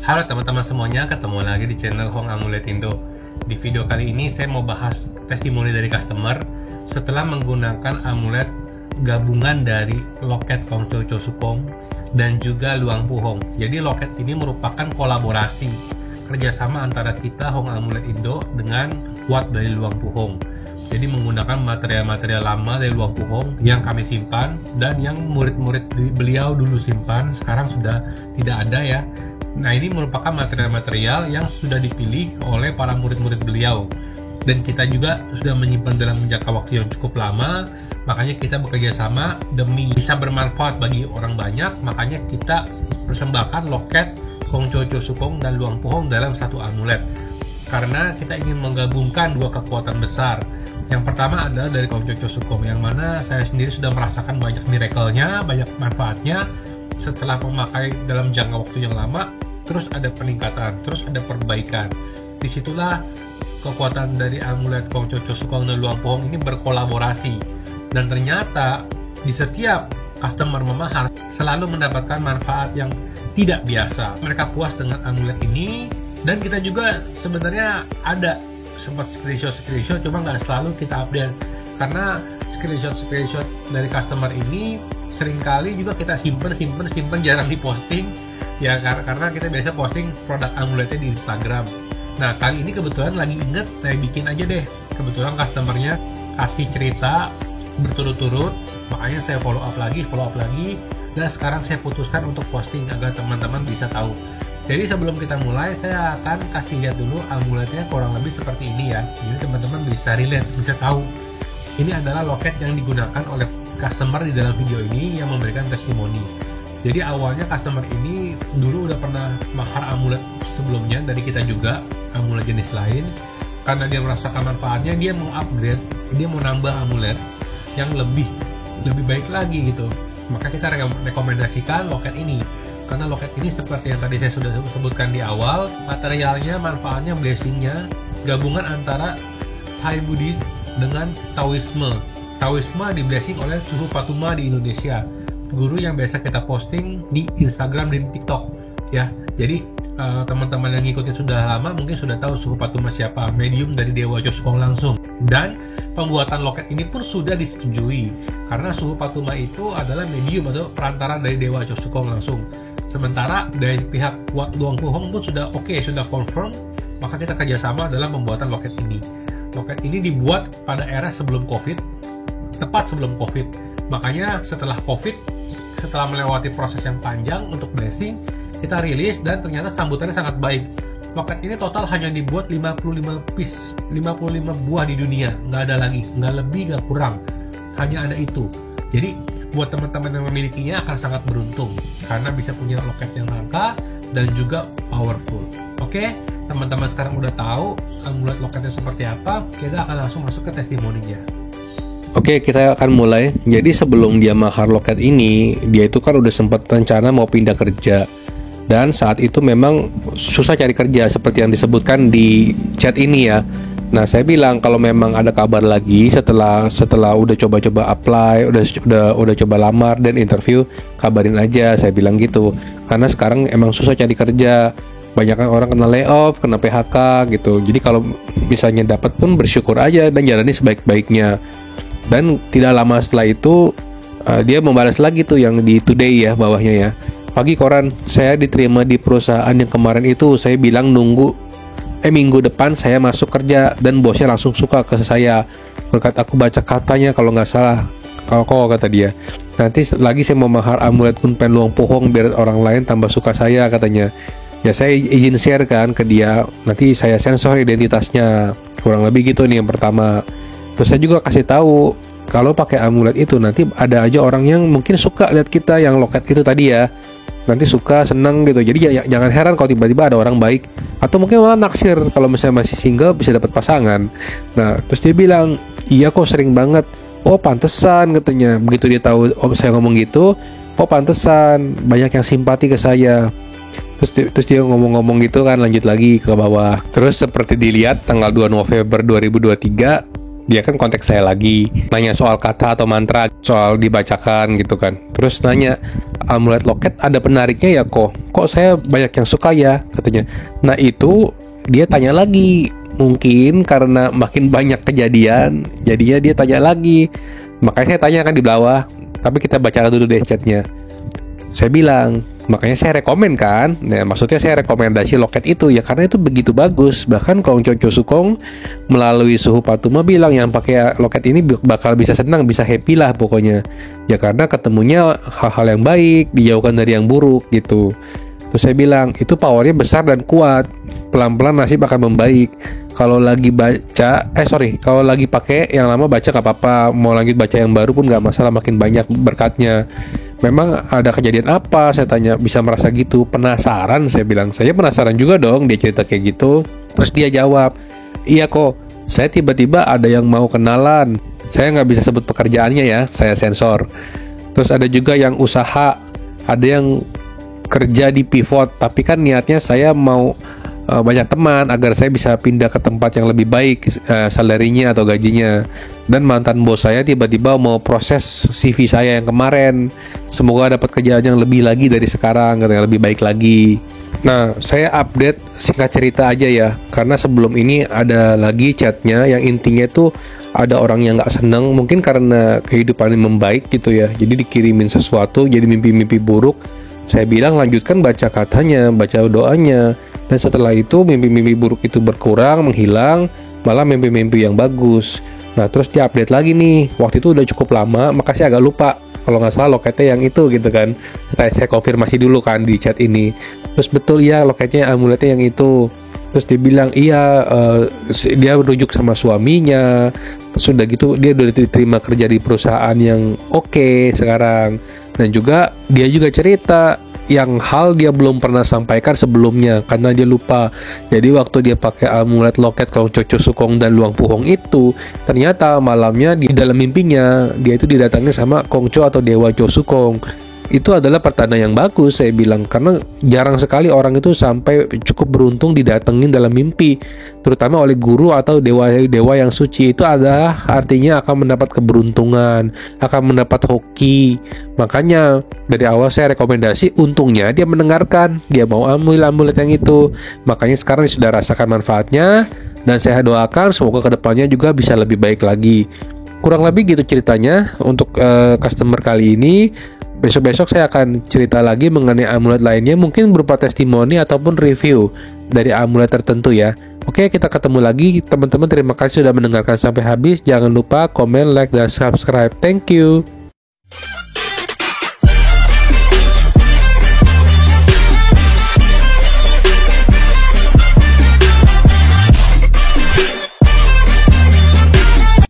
Halo teman-teman semuanya, ketemu lagi di channel Hong Amulet Indo. Di video kali ini saya mau bahas testimoni dari customer setelah menggunakan amulet gabungan dari loket Kong Chow Chow Sukong dan juga Luang Pu Hong. Jadi loket ini merupakan kolaborasi kerjasama antara kita Hong Amulet Indo dengan Wat dari Luang Pu Hong. Jadi menggunakan material-material lama dari Luang Pu Hong yang kami simpan dan yang murid-murid beliau dulu simpan, sekarang sudah tidak ada ya. Nah, ini merupakan material-material yang sudah dipilih oleh para murid-murid beliau. Dan kita juga sudah menyimpan dalam jangka waktu yang cukup lama, makanya kita bekerja sama demi bisa bermanfaat bagi orang banyak, makanya kita persembahkan loket Kong Chow Chow Sukong dan Luang Pu Hong dalam satu amulet. Karena kita ingin menggabungkan dua kekuatan besar. Yang pertama adalah dari Kong Chow Chow Sukong, yang mana saya sendiri sudah merasakan banyak miracle-nya, banyak manfaatnya. Setelah memakai dalam jangka waktu yang lama, terus ada peningkatan, terus ada perbaikan. Disitulah kekuatan dari amulet Kong Chow Chow Sukong dan Luang Pu Hong ini berkolaborasi. Dan ternyata di setiap customer memahar selalu mendapatkan manfaat yang tidak biasa. Mereka puas dengan amulet ini, dan kita juga sebenarnya ada sempat screenshot, cuma nggak selalu kita update. Karena screenshot dari customer ini seringkali juga kita simpen, jarang diposting. Ya karena kita biasa posting produk amuletnya di Instagram. Nah kali ini kebetulan lagi inget, saya bikin aja deh. Kebetulan customernya kasih cerita berturut-turut, makanya saya follow up lagi. Dan sekarang saya putuskan untuk posting agar teman-teman bisa tahu. Jadi sebelum kita mulai, saya akan kasih lihat dulu amuletnya kurang lebih seperti ini ya. Jadi teman-teman bisa relate, bisa tahu. Ini adalah loket yang digunakan oleh customer di dalam video ini yang memberikan testimoni. Jadi awalnya customer ini dulu udah pernah mahar amulet sebelumnya dari kita juga, amulet jenis lain. Karena dia merasakan manfaatnya, dia mau upgrade, dia mau nambah amulet yang lebih baik lagi gitu. Maka kita rekomendasikan loket ini. Karena loket ini seperti yang tadi saya sudah sebutkan di awal, materialnya, manfaatnya, blessingnya, gabungan antara Thai Buddhis dengan Taoisme. Taoisme di blessing oleh Suhu Patuma di Indonesia, guru yang biasa kita posting di Instagram dan TikTok ya. Jadi teman-teman yang ngikutin sudah lama mungkin sudah tahu Suhu Patuma siapa, medium dari Dewa Chow Sukong langsung. Dan pembuatan loket ini pun sudah disetujui karena Suhu Patuma itu adalah medium atau perantara dari Dewa Chow Sukong langsung. Sementara dari pihak Wat Luang Pu Hong pun sudah sudah confirm, maka kita kerjasama dalam pembuatan loket ini. Loket ini dibuat pada era sebelum COVID, tepat sebelum COVID. Makanya setelah COVID, setelah melewati proses yang panjang untuk blessing, kita rilis dan ternyata sambutannya sangat baik. Loket ini total hanya dibuat 55 piece, 55 buah di dunia, nggak ada lagi, nggak lebih, nggak kurang, hanya ada itu. Jadi buat teman-teman yang memilikinya akan sangat beruntung karena bisa punya loket yang langka dan juga powerful. Oke, teman-teman sekarang udah tahu amulet loketnya seperti apa, kita akan langsung masuk ke testimoninya. Oke, kita akan mulai. Jadi sebelum dia mahar loket ini, dia itu kan udah sempat rencana mau pindah kerja. Dan saat itu memang susah cari kerja seperti yang disebutkan di chat ini ya. Nah, saya bilang kalau memang ada kabar lagi setelah udah coba-coba apply, udah coba lamar dan interview, kabarin aja, saya bilang gitu. Karena sekarang emang susah cari kerja. Banyak orang kena layoff, kena PHK gitu. Jadi kalau misalnya dapat pun bersyukur aja dan jalani sebaik-baiknya. Dan tidak lama setelah itu dia membalas lagi tuh yang di Today ya bawahnya ya. Pagi koran, saya diterima di perusahaan yang kemarin itu. Saya bilang minggu depan saya masuk kerja dan bosnya langsung suka ke saya. Berkat aku baca katanya kalau nggak salah, kalau kata dia. Nanti lagi saya mau mahar amulet Kunpen Luang Pu Hong biar orang lain tambah suka saya katanya. Ya saya izin share kan ke dia. Nanti saya sensor identitasnya. Kurang lebih gitu nih yang pertama. Terus saya juga kasih tahu kalau pakai amulet itu nanti ada aja orang yang mungkin suka lihat kita yang loket itu tadi ya. Nanti suka, senang gitu. Jadi jangan heran kalau tiba-tiba ada orang baik atau mungkin malah naksir kalau misalnya masih single bisa dapat pasangan. Nah, terus dia bilang, "Iya kok sering banget." "Oh, pantesan," katanya. Begitu dia tahu saya ngomong gitu, "Oh, pantesan banyak yang simpati ke saya." Terus dia ngomong-ngomong gitu kan, lanjut lagi ke bawah. Terus seperti dilihat tanggal 2 November 2023 Dia kan kontak saya lagi, nanya soal kata atau mantra, soal dibacakan gitu kan. Terus nanya, amulet loket ada penariknya ya kok saya banyak yang suka ya, katanya. Nah itu dia tanya lagi, mungkin karena makin banyak kejadian, jadinya dia tanya lagi. Makanya saya tanya kan di bawah, tapi kita baca dulu deh chatnya. Saya bilang, makanya saya rekomen kan. Nah, maksudnya saya rekomendasi loket itu ya karena itu begitu bagus. Bahkan Kongco Chosukong melalui Suhu Patuma bilang yang pakai loket ini bakal bisa senang, bisa happy lah pokoknya. Ya karena ketemunya hal-hal yang baik, dijauhkan dari yang buruk gitu. Terus saya bilang, itu powernya besar dan kuat. Pelan-pelan nasib akan membaik. Kalau lagi kalau lagi pakai yang lama baca gak apa-apa. Mau lanjut baca yang baru pun gak masalah, makin banyak berkatnya. Memang ada kejadian apa? Saya tanya, bisa merasa gitu. Penasaran, saya bilang. Saya penasaran juga dong, dia cerita kayak gitu. Terus dia jawab, iya kok, saya tiba-tiba ada yang mau kenalan. Saya gak bisa sebut pekerjaannya ya, saya sensor. Terus ada juga yang usaha, ada yang kerja di pivot, tapi kan niatnya saya mau banyak teman agar saya bisa pindah ke tempat yang lebih baik salarinya atau gajinya. Dan mantan bos saya tiba-tiba mau proses CV saya yang kemarin, semoga dapat kerjaan yang lebih lagi dari sekarang, yang lebih baik lagi. Nah, saya update singkat cerita aja ya, karena sebelum ini ada lagi chatnya yang intinya tuh ada orang yang nggak seneng, mungkin karena kehidupannya membaik gitu ya, jadi dikirimin sesuatu, jadi mimpi-mimpi buruk. Saya bilang lanjutkan baca katanya, baca doanya. Dan setelah itu mimpi-mimpi buruk itu berkurang, menghilang, malah mimpi-mimpi yang bagus. Nah terus dia update lagi nih, waktu itu udah cukup lama, makasih agak lupa. Kalau nggak salah loketnya yang itu gitu kan. Setelah saya konfirmasi dulu kan di chat ini. Terus betul ya loketnya amuletnya yang itu. Terus dia bilang iya, dia merujuk sama suaminya. Terus udah gitu dia udah diterima kerja di perusahaan yang oke sekarang. Dan juga dia juga cerita yang hal dia belum pernah sampaikan sebelumnya karena dia lupa. Jadi waktu dia pakai amulet loket Kongco Chosukong dan Luang Puhong itu, ternyata malamnya di dalam mimpinya dia itu didatangi sama Kongco atau Dewa Chosukong. Itu adalah pertanda yang bagus, saya bilang, karena jarang sekali orang itu sampai cukup beruntung didatengin dalam mimpi, terutama oleh guru atau dewa-dewa yang suci. Itu adalah artinya akan mendapat keberuntungan, akan mendapat hoki. Makanya dari awal saya rekomendasi, untungnya dia mendengarkan, dia mau ambil amulet yang itu. Makanya sekarang sudah rasakan manfaatnya, dan saya doakan semoga kedepannya juga bisa lebih baik lagi. Kurang lebih gitu ceritanya untuk customer kali ini. Besok-besok saya akan cerita lagi mengenai amulet lainnya, mungkin berupa testimoni ataupun review dari amulet tertentu ya. Oke, kita ketemu lagi teman-teman. Terima kasih sudah mendengarkan sampai habis. Jangan lupa komen, like, dan subscribe. Thank you.